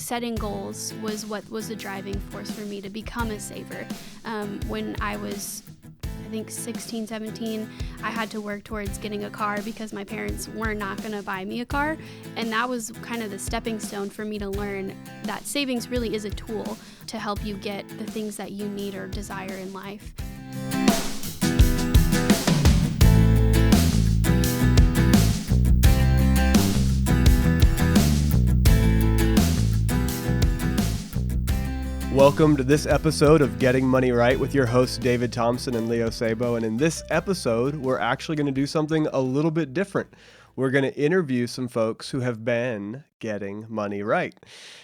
setting goals was what was the driving force for me to become a saver. When I was, I think 16, 17, I had to work towards getting a car because my parents were not going to buy me a car. And that was kind of the stepping stone for me to learn that savings really is a tool to help you get the things that you need or desire in life. Welcome to this episode of Getting Money Right with your hosts David Thompson and Leo Sabo. And in this episode, we're actually going to do something a little bit different. We're going to interview some folks who have been getting money right.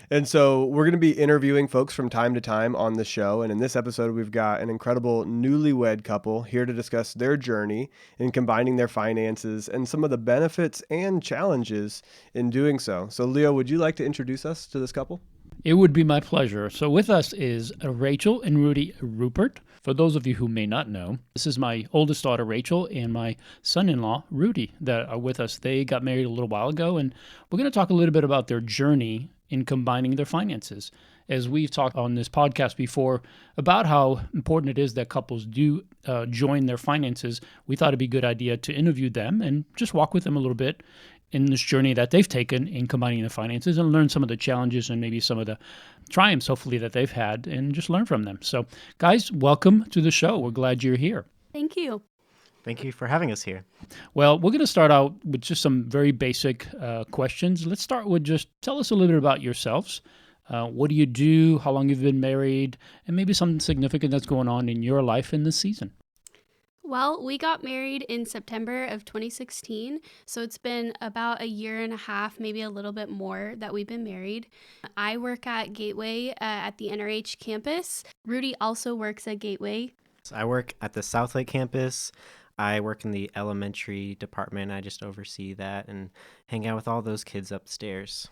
And so we're going to be interviewing folks from time to time on the show. And in this episode, we've got an incredible newlywed couple here to discuss their journey in combining their finances and some of the benefits and challenges in doing so. So Leo, would you like to introduce us to this couple? It would be my pleasure. So with us is Rachel and Rudy Rupert. For those of you who may not know, this is my oldest daughter, Rachel, and my son-in-law, Rudy, that are with us. They got married a little while ago, and we're going to talk a little bit about their journey in combining their finances. As we've talked on this podcast before about how important it is that couples do join their finances, we thought it'd be a good idea to interview them and just walk with them a little bit in this journey that they've taken in combining the finances and learn some of the challenges and maybe some of the triumphs, hopefully, that they've had and just learn from them. So, guys, welcome to the show. We're glad you're here. Thank you. Thank you for having us here. Well, we're going to start out with just some very basic questions. Let's start with just tell us a little bit about yourselves. What do you do? How long you've been married? And maybe something significant that's going on in your life in this season. Well, we got married in September of 2016, so it's been about a year and a half, maybe a little bit more that we've been married. I work at Gateway at the NRH campus. Rudy also works at Gateway. I work at the Southlake campus. I work in the elementary department. I just oversee that and hang out with all those kids upstairs.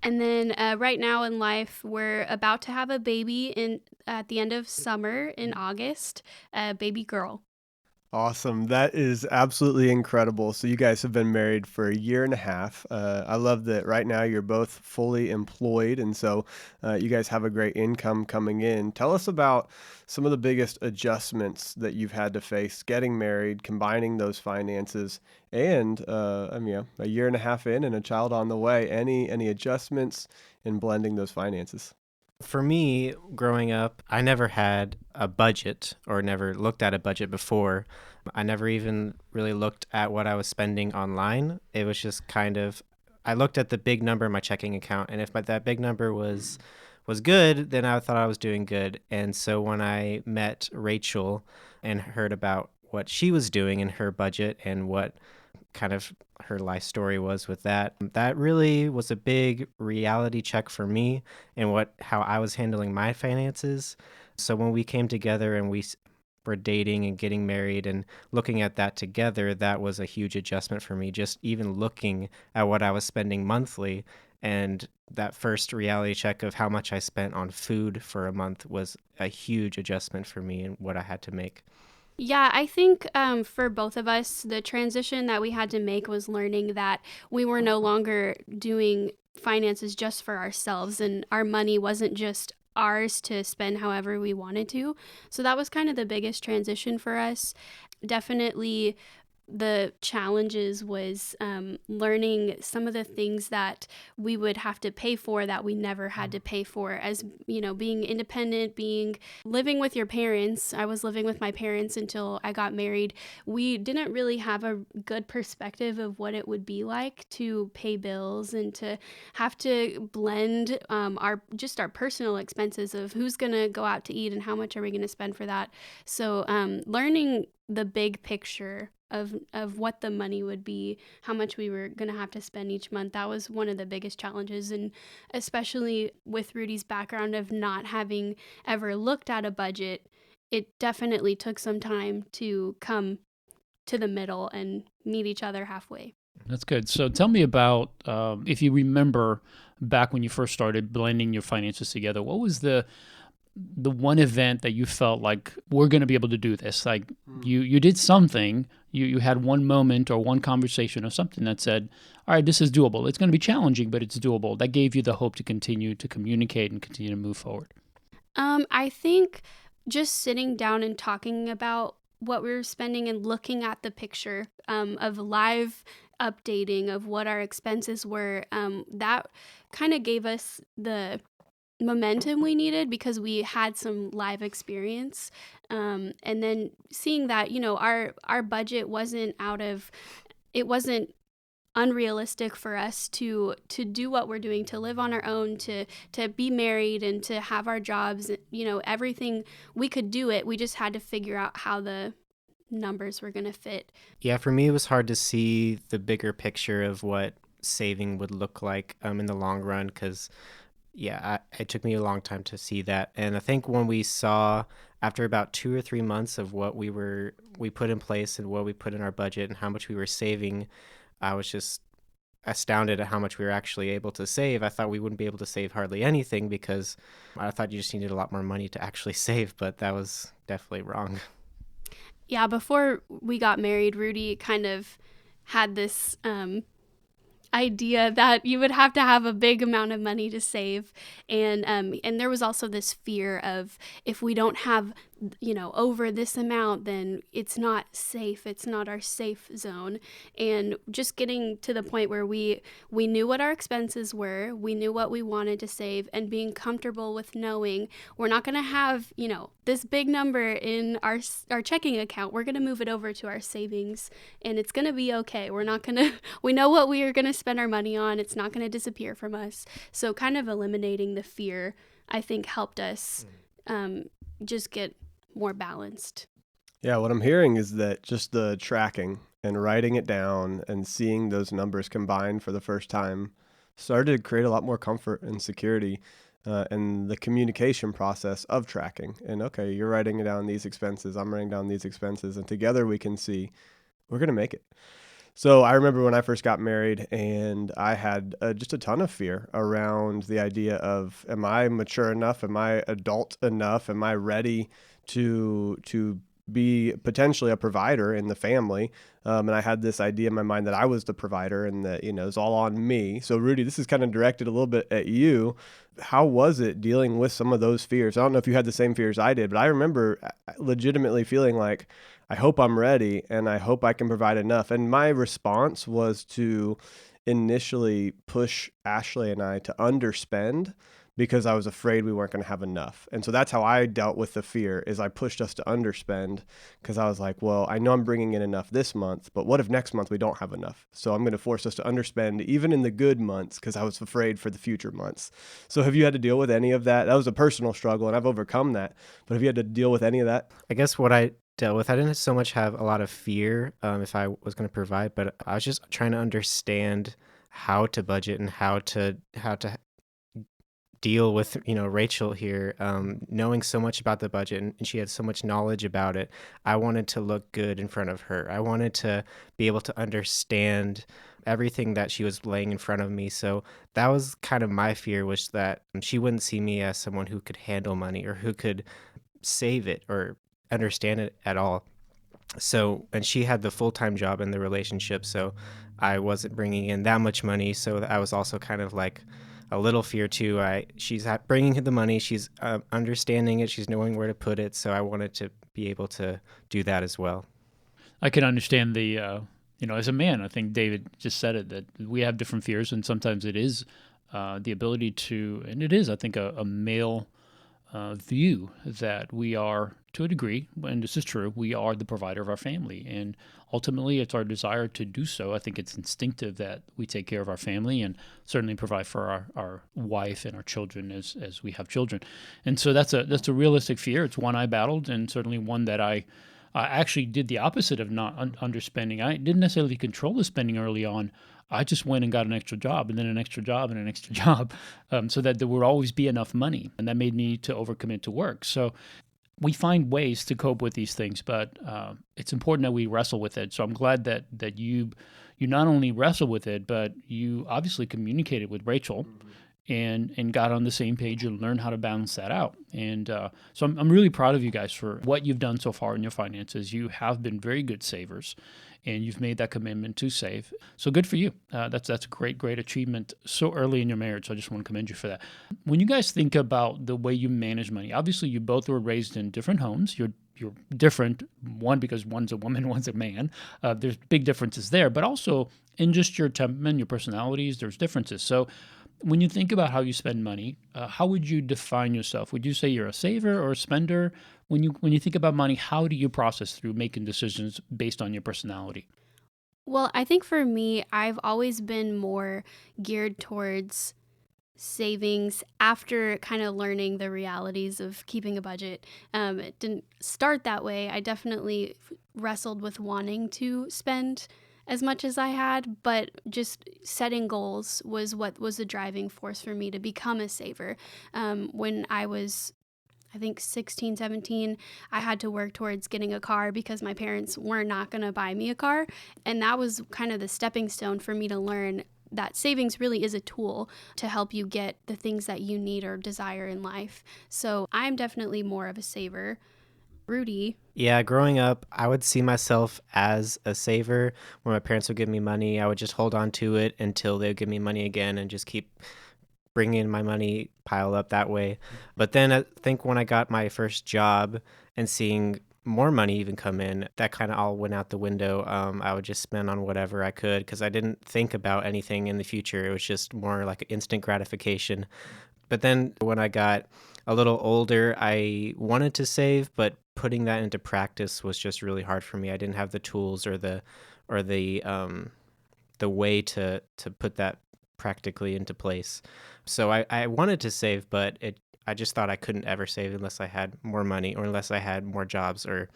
And then right now in life, we're about to have a baby at the end of summer in August, a baby girl. Awesome. That is absolutely incredible. So you guys have been married for a year and a half. I love that right now you're both fully employed. And so you guys have a great income coming in. Tell us about some of the biggest adjustments that you've had to face getting married, combining those finances, and a year and a half in and a child on the way. Any adjustments in blending those finances? For me, growing up, I never had a budget or never looked at a budget before. I never even really looked at what I was spending online. It was just I looked at the big number in my checking account, and if that big number was good, then I thought I was doing good. And so when I met Rachel and heard about what she was doing in her budget and what kind of her life story was with that really was a big reality check for me and how I was handling my finances. So when we came together and we were dating and getting married and looking at that together, that was a huge adjustment for me, just even looking at what I was spending monthly. And that first reality check of how much I spent on food for a month was a huge adjustment for me and what I had to make. Yeah, I think for both of us, the transition that we had to make was learning that we were no longer doing finances just for ourselves, and our money wasn't just ours to spend however we wanted to. So that was kind of the biggest transition for us. Definitely the challenges was learning some of the things that we would have to pay for that we never had to pay for, as being independent, living with your parents. I was living with my parents until I got married. We didn't really have a good perspective of what it would be like to pay bills and to have to blend our personal expenses of who's going to go out to eat and how much are we going to spend for that. So learning the big picture of what the money would be, how much we were going to have to spend each month. That was one of the biggest challenges. And especially with Rudy's background of not having ever looked at a budget, it definitely took some time to come to the middle and meet each other halfway. That's good. So tell me about, if you remember back when you first started blending your finances together, what was the the one event that you felt like we're going to be able to do this? Like you did something, you had one moment or one conversation or something that said, all right, this is doable. It's going to be challenging, but it's doable. That gave you the hope to continue to communicate and continue to move forward. I think just sitting down and talking about what we were spending and looking at the picture of live updating of what our expenses were, that kind of gave us the momentum we needed because we had some live experience. And then seeing that, our budget wasn't it wasn't unrealistic for us to do what we're doing, to live on our own, to be married and to have our jobs, everything. We could do it. We just had to figure out how the numbers were going to fit. Yeah, for me, it was hard to see the bigger picture of what saving would look like in the long run because, yeah, it took me a long time to see that. And I think when we saw after about 2 or 3 months of what we put in place and what we put in our budget and how much we were saving, I was just astounded at how much we were actually able to save. I thought we wouldn't be able to save hardly anything because I thought you just needed a lot more money to actually save, but that was definitely wrong. Yeah, before we got married, Rudy kind of had this idea that you would have to have a big amount of money to save, and there was also this fear of if we don't have over this amount, then it's not safe. It's not our safe zone. And just getting to the point where we knew what our expenses were, we knew what we wanted to save, and being comfortable with knowing we're not going to have this big number in our checking account. We're going to move it over to our savings, and it's going to be okay. We know what we are going to spend our money on. It's not going to disappear from us. So kind of eliminating the fear, I think, helped us just get more balanced. Yeah, what I'm hearing is that just the tracking and writing it down and seeing those numbers combined for the first time started to create a lot more comfort and security in the communication process of tracking. And okay, you're writing down these expenses, I'm writing down these expenses, and together we can see we're going to make it. So I remember when I first got married and I had just a ton of fear around the idea of, am I mature enough? Am I adult enough? Am I ready to be potentially a provider in the family? And I had this idea in my mind that I was the provider and that, it's all on me. So Rudy, this is kind of directed a little bit at you. How was it dealing with some of those fears? I don't know if you had the same fears I did, but I remember legitimately feeling like, I hope I'm ready and I hope I can provide enough. And my response was to initially push Ashley and I to underspend because I was afraid we weren't going to have enough. And so that's how I dealt with the fear, is I pushed us to underspend because I was like, well, I know I'm bringing in enough this month, but what if next month we don't have enough? So I'm going to force us to underspend even in the good months because I was afraid for the future months. So have you had to deal with any of that? That was a personal struggle and I've overcome that. But have you had to deal with any of that? I guess what I dealt with, I didn't so much have a lot of fear if I was going to provide, but I was just trying to understand how to budget and how to deal with Rachel here, knowing so much about the budget, and she had so much knowledge about it. I wanted to look good in front of her. I wanted to be able to understand everything that she was laying in front of me. So that was kind of my fear, was that she wouldn't see me as someone who could handle money or who could save it or understand it at all. So, and she had the full-time job in the relationship, so I wasn't bringing in that much money. So I was also kind of like a little fear too. She's bringing in the money, she's understanding it, she's knowing where to put it. So I wanted to be able to do that as well. I can understand the, as a man, I think David just said it, that we have different fears, and sometimes it is the ability to, and it is, I think, a male view that we are, to a degree, and this is true, we are the provider of our family. And ultimately, it's our desire to do so. I think it's instinctive that we take care of our family and certainly provide for our wife and our children as we have children. And so that's a realistic fear. It's one I battled, and certainly one that I actually did the opposite of not underspending. I didn't necessarily control the spending early on. I just went and got an extra job and then an extra job and an extra job so that there would always be enough money. And that made me to overcommit to work. So we find ways to cope with these things, but it's important that we wrestle with it. So I'm glad that you not only wrestle with it, but you obviously communicated with Rachel and got on the same page and learned how to balance that out. And so I'm really proud of you guys for what you've done so far in your finances. You have been very good savers, and you've made that commitment to save. So good for you. That's a great achievement so early in your marriage. So I just want to commend you for that. When you guys think about the way you manage money, obviously you both were raised in different homes. You're different, one because one's a woman, one's a man. There's big differences there, but also in just your temperament, your personalities, there's differences. So when you think about how you spend money, how would you define yourself? Would you say you're a saver or a spender? When you think about money, how do you process through making decisions based on your personality? Well, I think for me, I've always been more geared towards savings after kind of learning the realities of keeping a budget. It didn't start that way. I definitely wrestled with wanting to spend as much as I had, but just setting goals was what was the driving force for me to become a saver. When I was, I think 16, 17, I had to work towards getting a car because my parents were not going to buy me a car. And that was kind of the stepping stone for me to learn that savings really is a tool to help you get the things that you need or desire in life. So I'm definitely more of a saver. Rudy. Yeah, growing up, I would see myself as a saver. When my parents would give me money, I would just hold on to it until they would give me money again and just keep bringing my money pile up that way. But then I think when I got my first job and seeing more money even come in, that kind of all went out the window. I would just spend on whatever I could because I didn't think about anything in the future. It was just more like instant gratification. But then when I got a little older, I wanted to save, but putting that into practice was just really hard for me. I didn't have the tools or the way to put that practically into place. So I wanted to save, but I just thought I couldn't ever save unless I had more money or unless I had more jobs or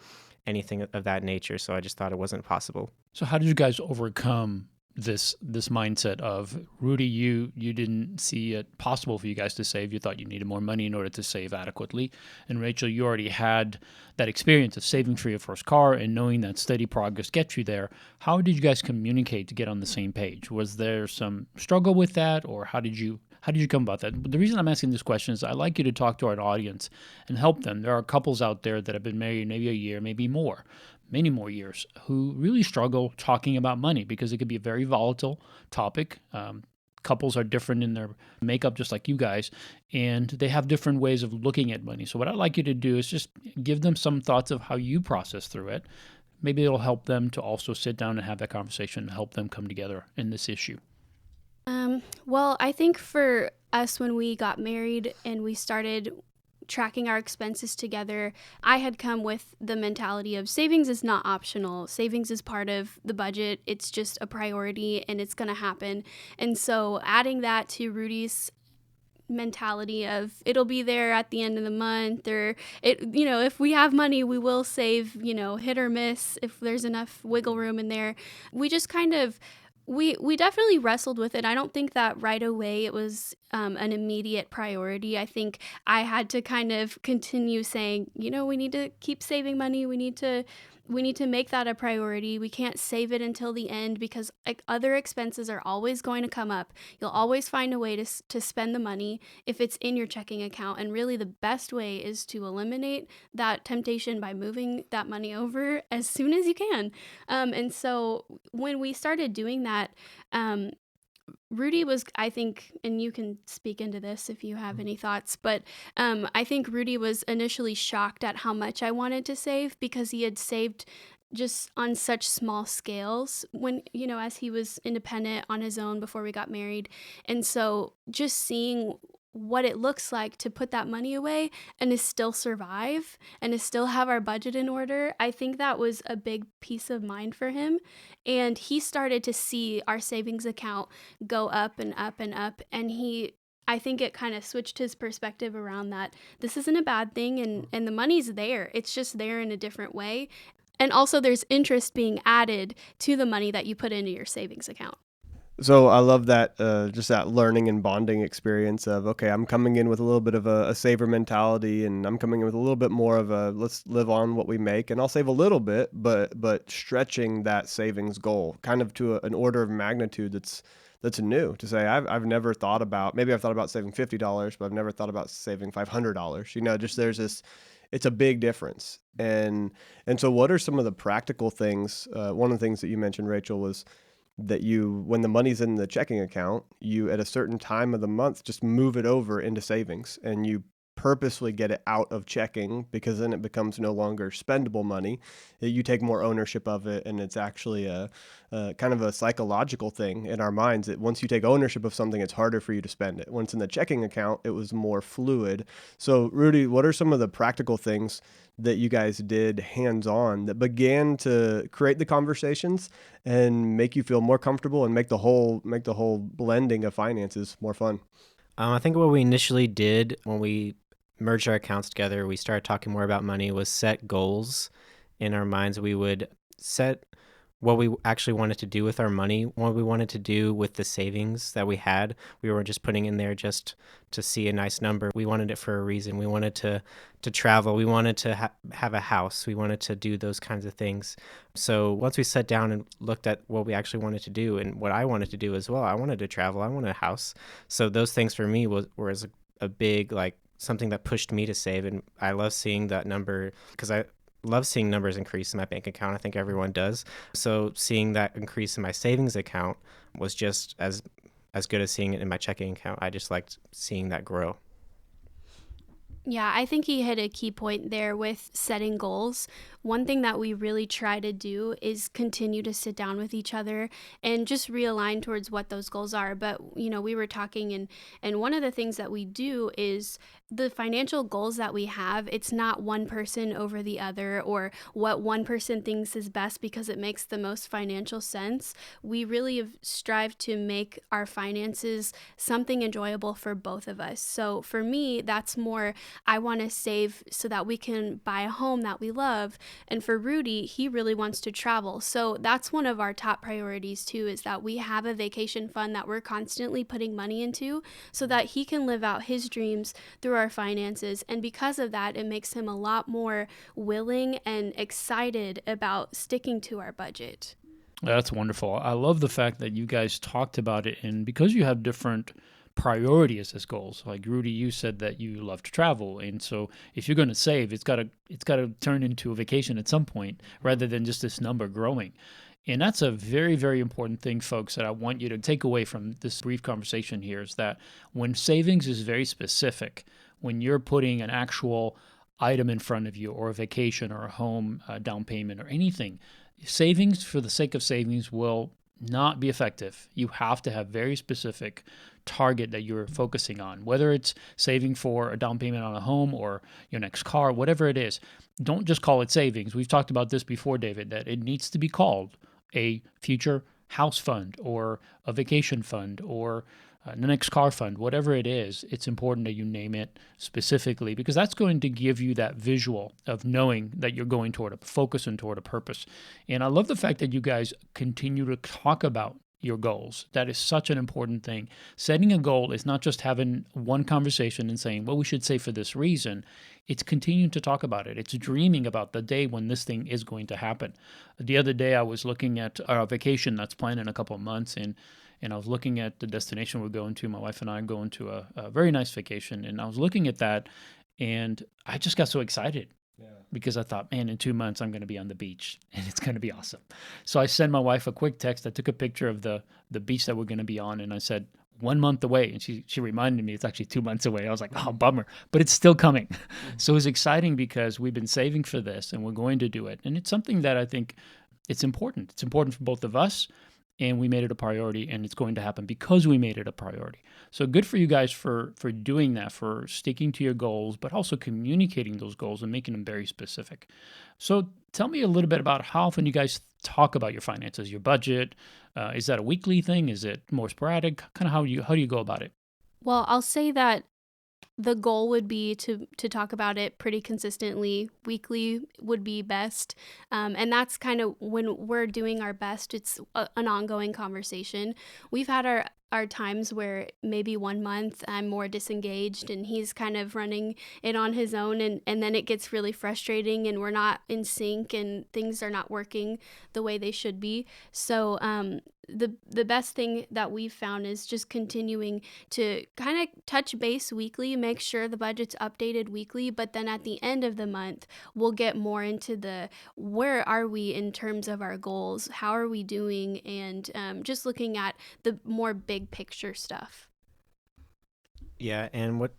anything of that nature. So I just thought it wasn't possible. So how did you guys overcome this mindset of Rudy, you didn't see it possible for you guys to save. You thought you needed more money in order to save adequately. And Rachel, you already had that experience of saving for your first car and knowing that steady progress gets you there. How did you guys communicate to get on the same page? Was there some struggle with that, or how did you come about that? The reason I'm asking this question is I like you to talk to our audience and help them. There are couples out there that have been married maybe a year, maybe more, many more years, who really struggle talking about money because it could be a very volatile topic. Couples are different in their makeup, just like you guys, and they have different ways of looking at money. So what I'd like you to do is just give them some thoughts of how you process through it. Maybe it'll help them to also sit down and have that conversation and help them come together in this issue. Well, I think for us, when we got married and we started tracking our expenses together, I had come with the mentality of savings is not optional. Savings is part of the budget. It's just a priority and it's going to happen. And so adding that to Rudy's mentality of it'll be there at the end of the month, or if we have money, we will save, hit or miss if there's enough wiggle room in there. We just kind of We definitely wrestled with it. I don't think that right away it was an immediate priority. I think I had to kind of continue saying, we need to keep saving money. We need to make that a priority. We can't save it until the end because other expenses are always going to come up. You'll always find a way to spend the money if it's in your checking account. And really the best way is to eliminate that temptation by moving that money over as soon as you can. And so when we started doing that, Rudy was, I think, and you can speak into this if you have any thoughts, but I think Rudy was initially shocked at how much I wanted to save because he had saved just on such small scales when, as he was independent on his own before we got married. And so just seeing what it looks like to put that money away and to still survive and to still have our budget in order, I think that was a big peace of mind for him. And he started to see our savings account go up and up and up. And I think it kind of switched his perspective around that this isn't a bad thing and the money's there. It's just there in a different way. And also there's interest being added to the money that you put into your savings account. So I love that, just that learning and bonding experience of, okay, I'm coming in with a little bit of a saver mentality, and I'm coming in with a little bit more of a let's live on what we make, and I'll save a little bit, but stretching that savings goal kind of to an order of magnitude that's that's new to say. I've never thought about, maybe I've thought about saving $50, but I've never thought about saving $500. Just there's this, it's a big difference. And so what are some of the practical things? One of the things that you mentioned, Rachel, was that when the money's in the checking account, you at a certain time of the month just move it over into savings, and you purposely get it out of checking, because then it becomes no longer spendable money. You take more ownership of it, and it's actually a kind of a psychological thing in our minds that once you take ownership of something, it's harder for you to spend it. Once in the checking account, it was more fluid. So Rudy, what are some of the practical things that you guys did hands-on that began to create the conversations and make you feel more comfortable and make the whole blending of finances more fun? I think what we initially did when we merged our accounts together, we started talking more about money, was set goals in our minds. We would set what we actually wanted to do with our money, what we wanted to do with the savings that we had. We weren't just putting in there just to see a nice number. We wanted it for a reason. We wanted to travel. We wanted to have a house. We wanted to do those kinds of things. So once we sat down and looked at what we actually wanted to do and what I wanted to do as well, I wanted to travel. I wanted a house. So those things for me were a big, like, something that pushed me to save. And I love seeing that number, because I love seeing numbers increase in my bank account. I think everyone does. So seeing that increase in my savings account was just as good as seeing it in my checking account. I just liked seeing that grow. Yeah, I think he hit a key point there with setting goals. One thing that we really try to do is continue to sit down with each other and just realign towards what those goals are. But, we were talking, and one of the things that we do is the financial goals that we have, it's not one person over the other or what one person thinks is best because it makes the most financial sense. We really have strived to make our finances something enjoyable for both of us. So for me, that's more, I want to save so that we can buy a home that we love. And for Rudy, he really wants to travel. So that's one of our top priorities too, is that we have a vacation fund that we're constantly putting money into so that he can live out his dreams through our finances. And because of that, it makes him a lot more willing and excited about sticking to our budget. That's wonderful. I love the fact that you guys talked about it, and because you have different priorities as goals. Like Rudy, you said that you love to travel, and so if you're going to save, it's got to turn into a vacation at some point, rather than just this number growing. And that's a very, very important thing, folks, that I want you to take away from this brief conversation here, is that when savings is very specific, when you're putting an actual item in front of you, or a vacation or a home down payment or anything, savings for the sake of savings will not be effective. You have to have very specific target that you're focusing on, whether it's saving for a down payment on a home or your next car, whatever it is. Don't just call it savings. We've talked about this before, David, that it needs to be called a future house fund or a vacation fund or the next car fund, whatever it is. It's important that you name it specifically, because that's going to give you that visual of knowing that you're going toward a focus and toward a purpose. And I love the fact that you guys continue to talk about your goals. That is such an important thing. Setting a goal is not just having one conversation and saying, well, we should say for this reason. It's continuing to talk about it. It's dreaming about the day when this thing is going to happen. The other day, I was looking at our vacation that's planned in a couple of months, and I was looking at the destination we're going to. My wife and I are going to a very nice vacation, and I was looking at that, and I just got so excited. Yeah. Because I thought, man, in 2 months, I'm going to be on the beach, and it's going to be awesome. So I sent my wife a quick text. I took a picture of the beach that we're going to be on, and I said, 1 month away. And she reminded me it's actually 2 months away. I was like, oh, bummer. But it's still coming. So it's exciting because we've been saving for this, and we're going to do it. And it's something that I think it's important. It's important for both of us, and we made it a priority, and it's going to happen because we made it a priority. So good for you guys for doing that, for sticking to your goals, but also communicating those goals and making them very specific. So tell me a little bit about how often you guys talk about your finances, your budget. Is that a weekly thing? Is it more sporadic? Kind of how do you go about it? Well, I'll say that the goal would be to talk about it pretty consistently. Weekly would be best. And that's kind of when we're doing our best. It's an ongoing conversation. We've had are times where maybe one month I'm more disengaged and he's kind of running it on his own, and then it gets really frustrating and we're not in sync and things are not working the way they should be. So the best thing that we've found is just continuing to kind of touch base weekly, make sure the budget's updated weekly, but then at the end of the month, we'll get more into the where are we in terms of our goals, how are we doing, and just looking at the more big picture stuff. Yeah, and what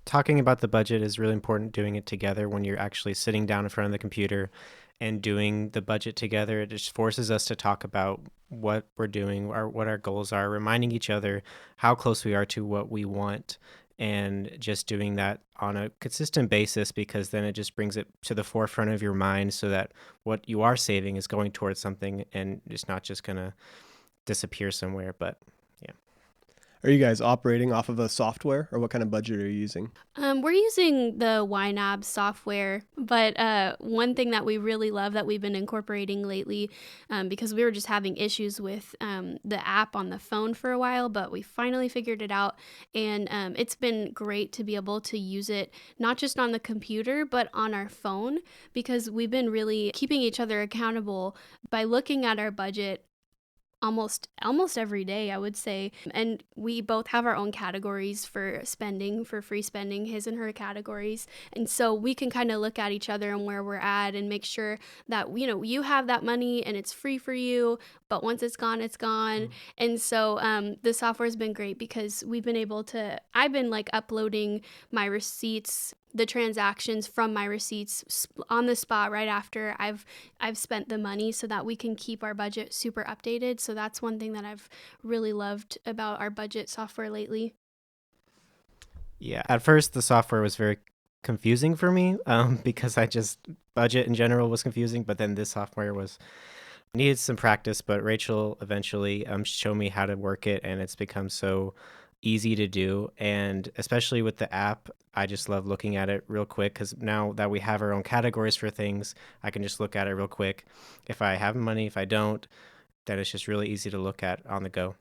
talking about the budget is really important, doing it together when you're actually sitting down in front of the computer and doing the budget together. It just forces us to talk about what we're doing, what our goals are, reminding each other how close we are to what we want, and just doing that on a consistent basis, because then it just brings it to the forefront of your mind so that what you are saving is going towards something and it's not just going to disappear somewhere. But yeah. Are you guys operating off of a software, or what kind of budget are you using? We're using the YNAB software, but one thing that we really love that we've been incorporating lately, because we were just having issues with the app on the phone for a while, but we finally figured it out, and it's been great to be able to use it not just on the computer, but on our phone, because we've been really keeping each other accountable by looking at our budget almost every day, I would say. And we both have our own categories for spending, for free spending, his and her categories. And so we can kind of look at each other and where we're at and make sure that, you have that money and it's free for you, but once it's gone, it's gone. Mm-hmm. And so the software has been great because I've been like uploading my receipts, the transactions from my receipts on the spot right after I've spent the money, so that we can keep our budget super updated. So that's one thing that I've really loved about our budget software lately. Yeah, at first the software was very confusing for me because budget in general was confusing, but then this software needed some practice, but Rachel eventually showed me how to work it, and it's become so easy to do. And especially with the app, I just love looking at it real quick, because now that we have our own categories for things, I can just look at it real quick. If I have money, if I don't, then it's just really easy to look at on the go.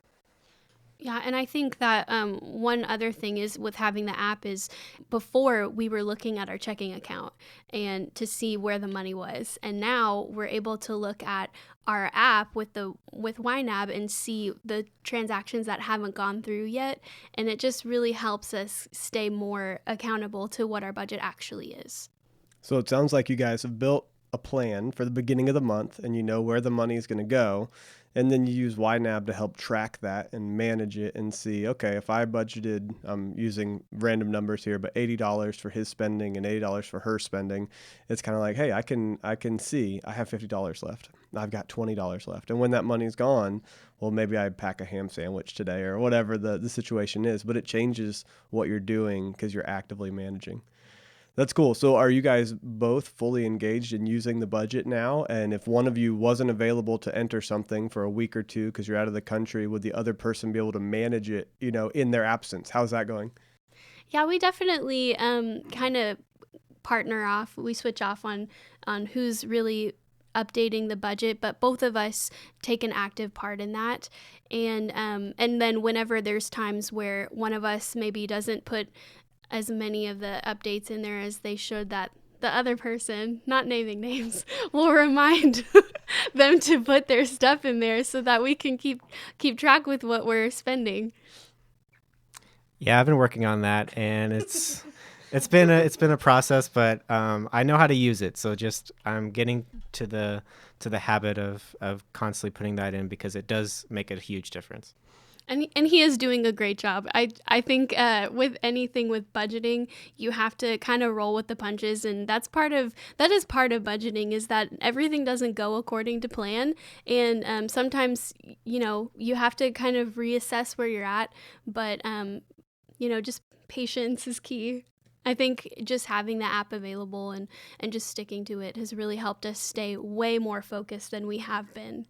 Yeah, and I think that one other thing is with having the app is, before we were looking at our checking account and to see where the money was, and now we're able to look at our app with YNAB and see the transactions that haven't gone through yet, and it just really helps us stay more accountable to what our budget actually is. So it sounds like you guys have built a plan for the beginning of the month, and you know where the money is going to go. And then you use YNAB to help track that and manage it and see, okay, if I budgeted, I'm using random numbers here, but $80 for his spending and $80 for her spending, it's kind of like, hey, I can see I have $50 left. I've got $20 left. And when that money's gone, well, maybe I pack a ham sandwich today or whatever the situation is, but it changes what you're doing because you're actively managing. That's cool. So are you guys both fully engaged in using the budget now? And if one of you wasn't available to enter something for a week or two because you're out of the country, would the other person be able to manage it, in their absence? How's that going? Yeah, we definitely kind of partner off. We switch off on who's really updating the budget, but both of us take an active part in that. And then whenever there's times where one of us maybe doesn't put as many of the updates in there as they should, that the other person, not naming names, will remind them to put their stuff in there so that we can keep track with what we're spending. Yeah, I've been working on that, and it's been a process, but I know how to use it. So just I'm getting to the habit of constantly putting that in, because it does make a huge difference. And he is doing a great job. I think with anything with budgeting, you have to kind of roll with the punches, and that is part of budgeting, is that everything doesn't go according to plan, and sometimes you have to kind of reassess where you're at, but just patience is key. I think just having the app available and just sticking to it has really helped us stay way more focused than we have been.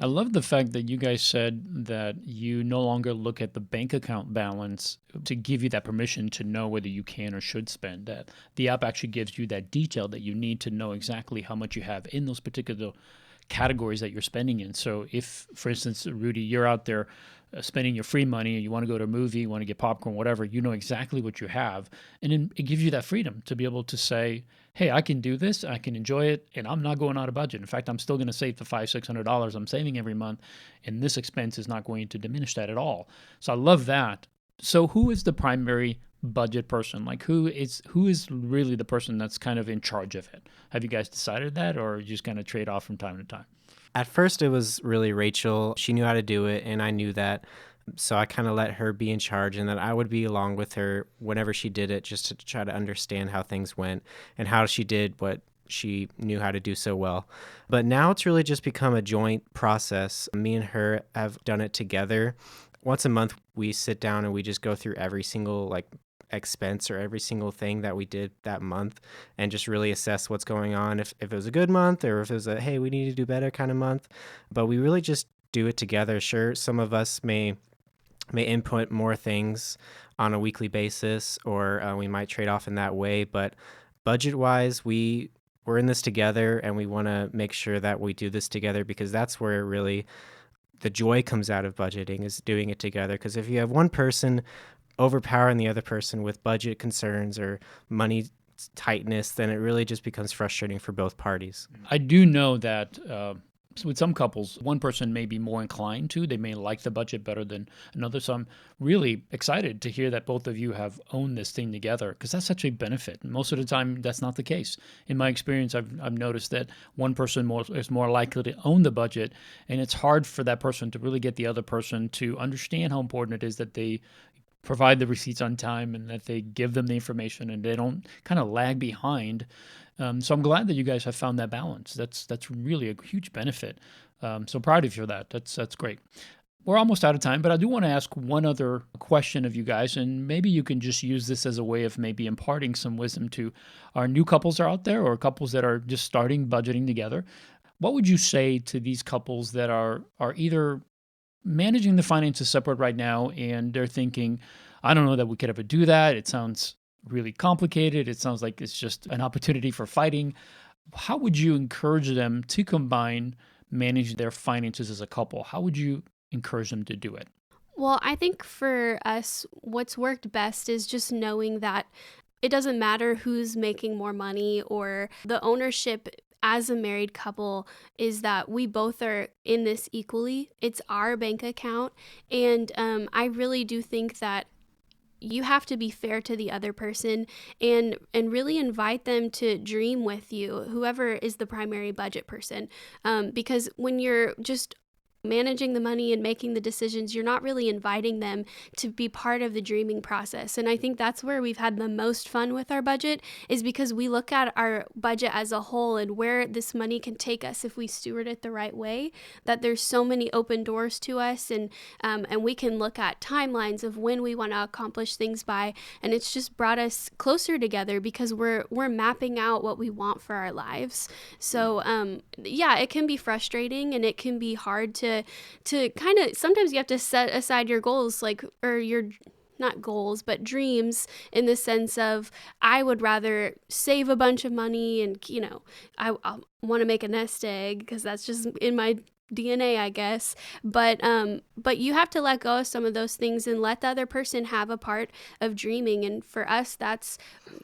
I love the fact that you guys said that you no longer look at the bank account balance to give you that permission to know whether you can or should spend. That the app actually gives you that detail that you need to know exactly how much you have in those particular categories that you're spending in. So if, for instance, Rudy, you're out there spending your free money and you want to go to a movie, you want to get popcorn, whatever, you know exactly what you have. And then it gives you that freedom to be able to say, hey, I can do this, I can enjoy it, and I'm not going out of budget. In fact, I'm still going to save the $500-$600 I'm saving every month, and this expense is not going to diminish that at all. So I love that. So who is the primary budget person? Like who is really the person that's kind of in charge of it? Have you guys decided that, or you just kind of trade off from time to time? At first, it was really Rachel. She knew how to do it, and I knew that. So I kind of let her be in charge, and then I would be along with her whenever she did it, just to try to understand how things went and how she did what she knew how to do so well. But now it's really just become a joint process. Me and her have done it together. Once a month, we sit down and we just go through every single expense or every single thing that we did that month and just really assess what's going on, if it was a good month or if it was a hey, we need to do better kind of month. But we really just do it together. Sure, some of us may input more things on a weekly basis, or we might trade off in that way, but budget wise, we're in this together, and we want to make sure that we do this together, because that's where really the joy comes out of budgeting, is doing it together. Because if you have one person overpowering the other person with budget concerns or money tightness, then it really just becomes frustrating for both parties. I do know that with some couples, one person may be more inclined to, they may like the budget better than another. So I'm really excited to hear that both of you have owned this thing together, because that's such a benefit. Most of the time, that's not the case. In my experience, I've noticed that one person is more likely to own the budget, and it's hard for that person to really get the other person to understand how important it is that they provide the receipts on time and that they give them the information and they don't kind of lag behind. So I'm glad that you guys have found that balance. That's really a huge benefit. So proud of you for that. That's great. We're almost out of time, but I do want to ask one other question of you guys, and maybe you can just use this as a way of maybe imparting some wisdom to our new couples that are out there, or couples that are just starting budgeting together. What would you say to these couples that are either managing the finances separate right now, and they're thinking, I don't know that we could ever do that. It sounds really complicated. It sounds like it's just an opportunity for fighting. How would you encourage them to combine manage their finances as a couple? How would you encourage them to do it? Well, I think for us, what's worked best is just knowing that it doesn't matter who's making more money, or the ownership as a married couple is that we both are in this equally. It's our bank account. And I really do think that you have to be fair to the other person, and really invite them to dream with you, whoever is the primary budget person. Because when you're just managing the money and making the decisions, you're not really inviting them to be part of the dreaming process. And I think that's where we've had the most fun with our budget, is because we look at our budget as a whole and where this money can take us if we steward it the right way, that there's so many open doors to us, and we can look at timelines of when we want to accomplish things by, and it's just brought us closer together because we're mapping out what we want for our lives. So yeah, it can be frustrating and it can be hard to kind of, sometimes you have to set aside your goals, or your, not goals, but dreams, in the sense of, I would rather save a bunch of money and, I want to make a nest egg because that's just in my DNA, I guess. But you have to let go of some of those things and let the other person have a part of dreaming. And for us,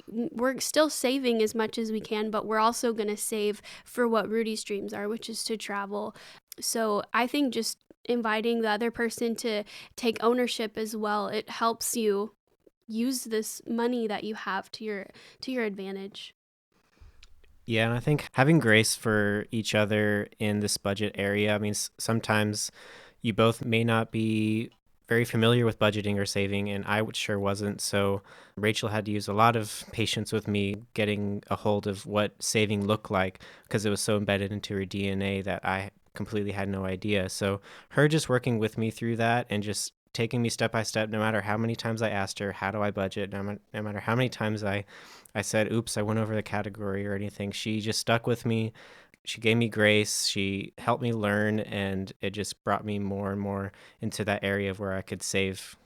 we're still saving as much as we can, but we're also going to save for what Rudy's dreams are, which is to travel. So I think just inviting the other person to take ownership as well, it helps you use this money that you have to your advantage. Yeah, and I think having grace for each other in this budget area. I mean, sometimes you both may not be very familiar with budgeting or saving, and I sure wasn't. So Rachel had to use a lot of patience with me getting a hold of what saving looked like, because it was so embedded into her DNA that I completely had no idea. So her just working with me through that and just taking me step by step, no matter how many times I asked her, how do I budget? No matter how many times I said, oops, I went over the category or anything, she just stuck with me. She gave me grace. She helped me learn, and it just brought me more and more into that area of where I could save.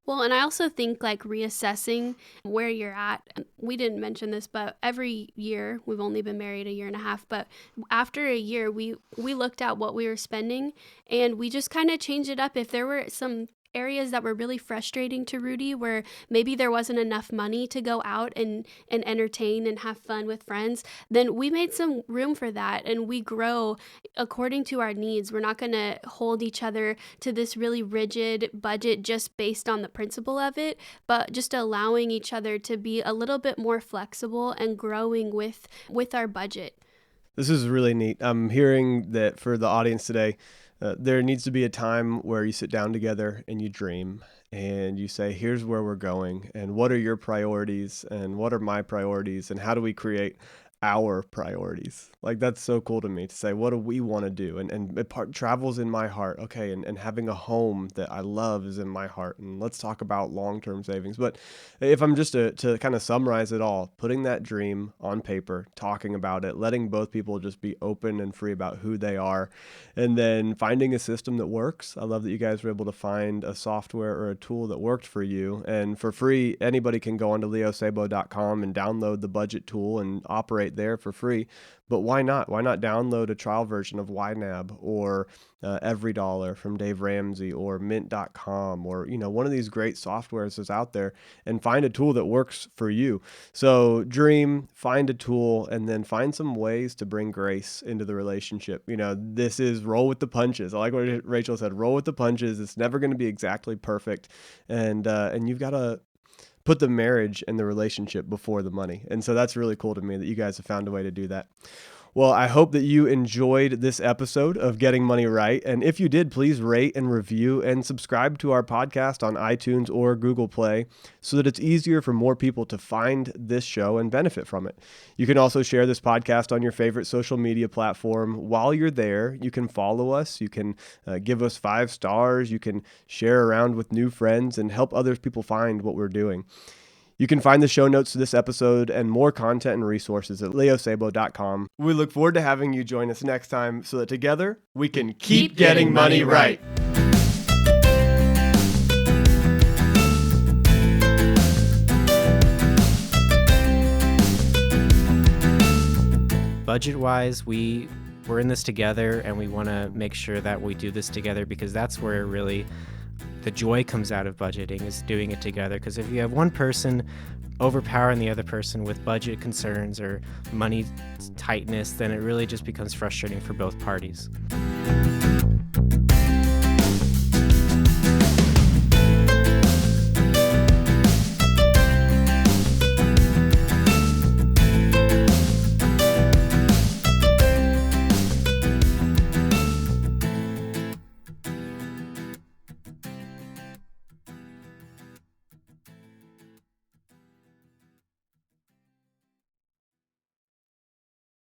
Well, and I also think like reassessing where you're at. We didn't mention this, but every year, we've only been married a year and a half, but after a year, we looked at what we were spending and we just kind of changed it up. If there were some areas that were really frustrating to Rudy where maybe there wasn't enough money to go out and entertain and have fun with friends, then we made some room for that and we grow according to our needs. We're not going to hold each other to this really rigid budget just based on the principle of it, but just allowing each other to be a little bit more flexible and growing with our budget. This is really neat. I'm hearing that for the audience today, there needs to be a time where you sit down together and you dream and you say, here's where we're going and what are your priorities and what are my priorities and how do we create our priorities? Like, that's so cool to me to say, what do we want to do? Travel's in my heart. Okay. And having a home that I love is in my heart. And let's talk about long-term savings. But if I'm just to kind of summarize it all, putting that dream on paper, talking about it, letting both people just be open and free about who they are, and then finding a system that works. I love that you guys were able to find a software or a tool that worked for you. And for free, anybody can go onto leosabo.com and download the budget tool and operate there for free. But why not? Why not download a trial version of YNAB or Every Dollar from Dave Ramsey or Mint.com or one of these great softwares that's out there and find a tool that works for you. So dream, find a tool, and then find some ways to bring grace into the relationship. This is roll with the punches. I like what Rachel said. Roll with the punches. It's never going to be exactly perfect, and you've got to put the marriage and the relationship before the money. And so that's really cool to me that you guys have found a way to do that. Well, I hope that you enjoyed this episode of Getting Money Right. And if you did, please rate and review and subscribe to our podcast on iTunes or Google Play so that it's easier for more people to find this show and benefit from it. You can also share this podcast on your favorite social media platform. While you're there, you can follow us. You can give us 5 stars. You can share around with new friends and help other people find what we're doing. You can find the show notes to this episode and more content and resources at leosabo.com. We look forward to having you join us next time so that together we can keep getting money right. Budget-wise, we're in this together and we want to make sure that we do this together because that's where really the joy comes out of budgeting, is doing it together. Because if you have one person overpowering the other person with budget concerns or money tightness, then it really just becomes frustrating for both parties.